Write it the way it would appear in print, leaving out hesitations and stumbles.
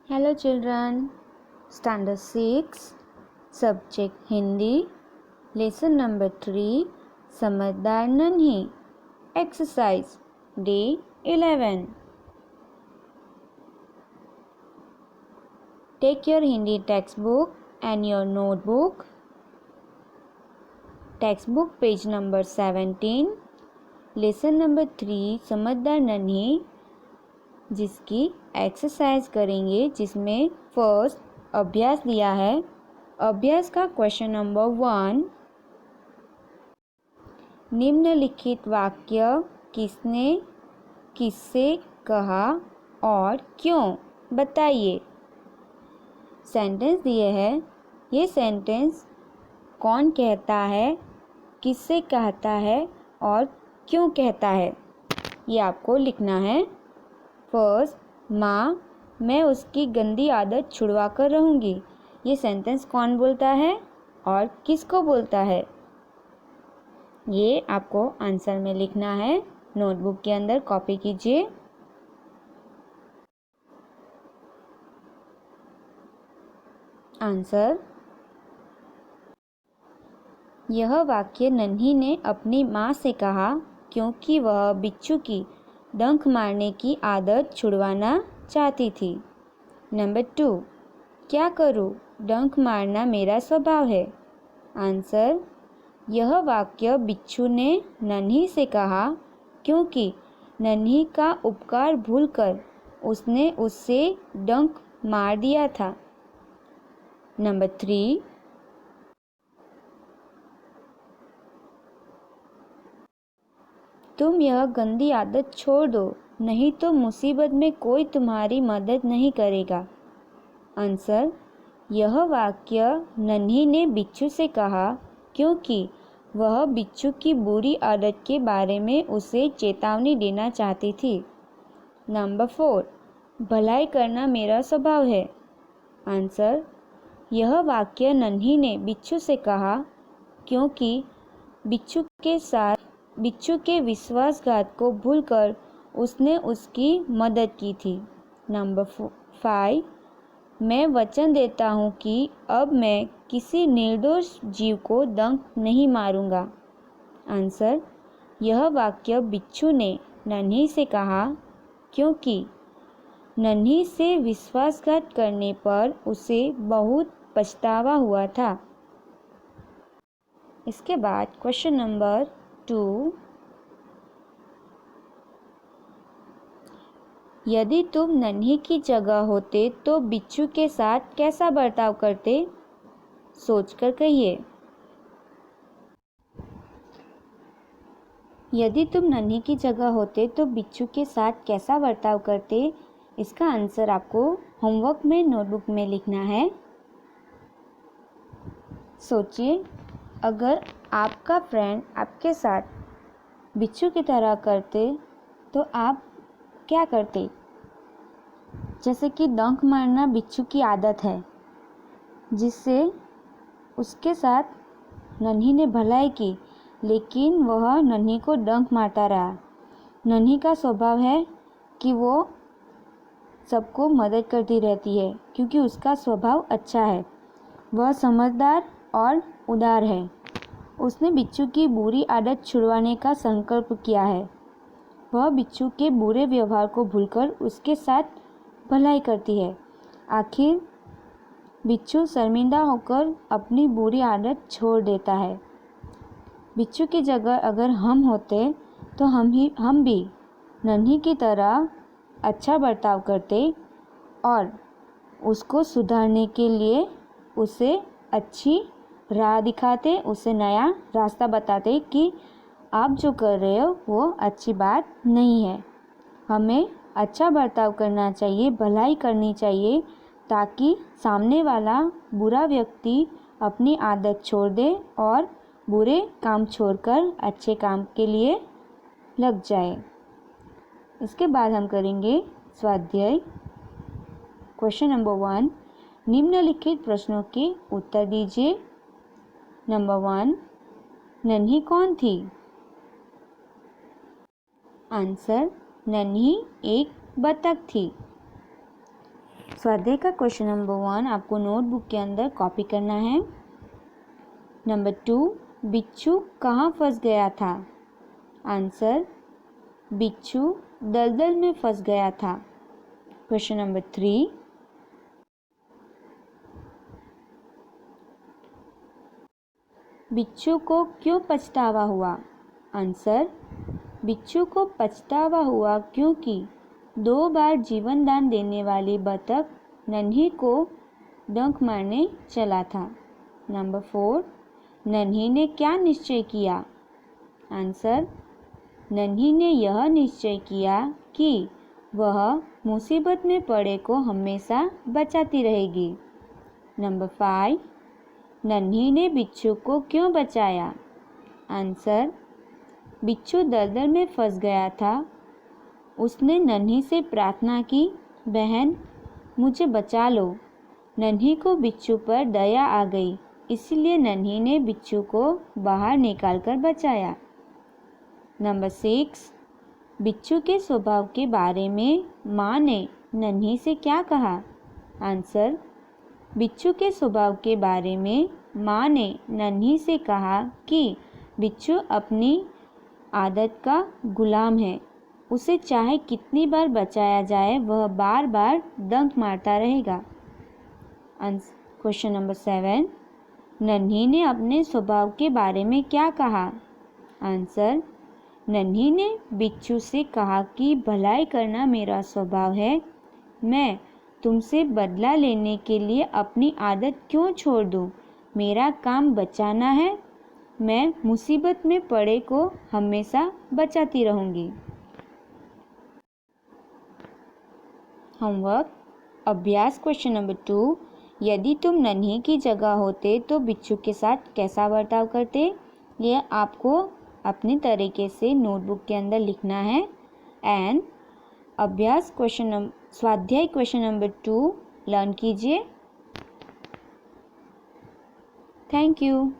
Hello children, Standard 6, Subject Hindi, Lesson number 3, समझदार नन्ही, Exercise, Day 11. Take your Hindi textbook and your notebook. Textbook page number 17, Lesson number 3, समझदार नन्ही, जिसकी exercise करेंगे, जिसमें first अभ्यास दिया है। अभ्यास का क्वेश्चन नंबर 1, निम्नलिखित वाक्य किसने किससे कहा और क्यों, बताइए। सेंटेंस दिए हैं, ये सेंटेंस कौन कहता है, किससे कहता है और क्यों कहता है, ये आपको लिखना है। फर्स्ट, माँ मैं उसकी गंदी आदत छुड़वा कर रहूँगी, ये सेंटेंस कौन बोलता है और किसको बोलता है, ये आपको आंसर में लिखना है। नोटबुक के अंदर कॉपी कीजिए। आंसर, यह वाक्य नन्ही ने अपनी माँ से कहा क्योंकि वह बिच्छू की डंक मारने की आदत छुड़वाना चाहती थी। नंबर 2, क्या करूँ, डंक मारना मेरा स्वभाव है। आंसर, यह वाक्य बिच्छू ने नन्ही से कहा क्योंकि नन्ही का उपकार भूलकर उसने उससे डंक मार दिया था। नंबर 3, तुम यह गंदी आदत छोड़ दो, नहीं तो मुसीबत में कोई तुम्हारी मदद नहीं करेगा। आंसर, यह वाक्य नन्ही ने बिच्छू से कहा क्योंकि वह बिच्छू की बुरी आदत के बारे में उसे चेतावनी देना चाहती थी। नंबर 4, भलाई करना मेरा स्वभाव है। आंसर, यह वाक्य नन्ही ने बिच्छू से कहा क्योंकि बिच्छू के विश्वासघात को भूलकर उसने उसकी मदद की थी। नंबर 5, मैं वचन देता हूँ कि अब मैं किसी निर्दोष जीव को डंक नहीं मारूंगा। आंसर, यह वाक्य बिच्छू ने नन्ही से कहा क्योंकि नन्ही से विश्वासघात करने पर उसे बहुत पछतावा हुआ था। इसके बाद क्वेश्चन नंबर 2, यदि तुम नन्ही की जगह होते तो बिच्छू के साथ कैसा बर्ताव करते, सोचकर कहिए। यदि तुम नन्ही की जगह होते तो बिच्छू के साथ कैसा बर्ताव करते, इसका आंसर आपको होमवर्क में नोटबुक में लिखना है। सोचिए, अगर आपका फ्रेंड आपके साथ बिच्छू की तरह करते तो आप क्या करते। जैसे कि डंक मारना बिच्छू की आदत है, जिससे उसके साथ नन्ही ने भलाई की, लेकिन वह नन्ही को डंक मारता रहा। नन्ही का स्वभाव है कि वो सबको मदद करती रहती है क्योंकि उसका स्वभाव अच्छा है, वह समझदार और उदार है। उसने बिच्छू की बुरी आदत छुड़वाने का संकल्प किया है। वह बिच्छू के बुरे व्यवहार को भूलकर उसके साथ भलाई करती है। आखिर बिच्छू शर्मिंदा होकर अपनी बुरी आदत छोड़ देता है। बिच्छू की जगह अगर हम होते तो हम भी नन्ही की तरह अच्छा बर्ताव करते और उसको सुधारने के लिए उसे अच्छी राह दिखाते, उसे नया रास्ता बताते कि आप जो कर रहे हो वो अच्छी बात नहीं है। हमें अच्छा बर्ताव करना चाहिए, भलाई करनी चाहिए, ताकि सामने वाला बुरा व्यक्ति अपनी आदत छोड़ दे और बुरे काम छोड़कर अच्छे काम के लिए लग जाए। इसके बाद हम करेंगे स्वाध्याय। क्वेश्चन नंबर 1, निम्नलिखित प्रश्नों के उत्तर दीजिए। नंबर 1, नन्ही कौन थी। आंसर, नन्ही एक बतख थी। स्वाध्याय का क्वेश्चन नंबर 1 आपको नोटबुक के अंदर कॉपी करना है। नंबर 2, बिच्छू कहाँ फंस गया था? आंसर, बिच्छू दलदल में फंस गया था। क्वेश्चन नंबर 3, बिच्छू को क्यों पछतावा हुआ? आंसर, बिच्छू को पछतावा हुआ क्योंकि 2 बार जीवन दान देने वाली बतख नन्ही को डंक मारने चला था। नंबर 4, नन्ही ने क्या निश्चय किया? आंसर, नन्ही ने यह निश्चय किया कि वह मुसीबत में पड़े को हमेशा बचाती रहेगी। नंबर 5, नन्ही ने बिच्छू को क्यों बचाया? आंसर, बिच्छू दलदल में फंस गया था। उसने नन्ही से प्रार्थना की, बहन मुझे बचा लो। नन्ही को बिच्छू पर दया आ गई, इसलिए नन्ही ने बिच्छू को बाहर निकालकर बचाया। नंबर 6, बिच्छू के स्वभाव के बारे में माँ ने नन्ही से क्या कहा? आंसर, बिच्छू के स्वभाव के बारे में माँ ने नन्ही से कहा कि बिच्छू अपनी आदत का गुलाम है। उसे चाहे कितनी बार बचाया जाए वह बार बार डंक मारता रहेगा। क्वेश्चन नंबर 7, नन्ही ने अपने स्वभाव के बारे में क्या कहा? आंसर, नन्ही ने बिच्छू से कहा कि भलाई करना मेरा स्वभाव है। मैं तुमसे बदला लेने के लिए अपनी आदत क्यों छोड़ दूँ? मेरा काम बचाना है। मैं मुसीबत में पड़े को हमेशा बचाती रहूँगी। होमवर्क अभ्यास क्वेश्चन नंबर 2, यदि तुम नन्ही की जगह होते तो बिच्छू के साथ कैसा बर्ताव करते? यह आपको अपने तरीके से नोटबुक के अंदर लिखना है। एंड अभ्यास स्वाध्याय क्वेश्चन नंबर 2 लर्न कीजिए। Thank you.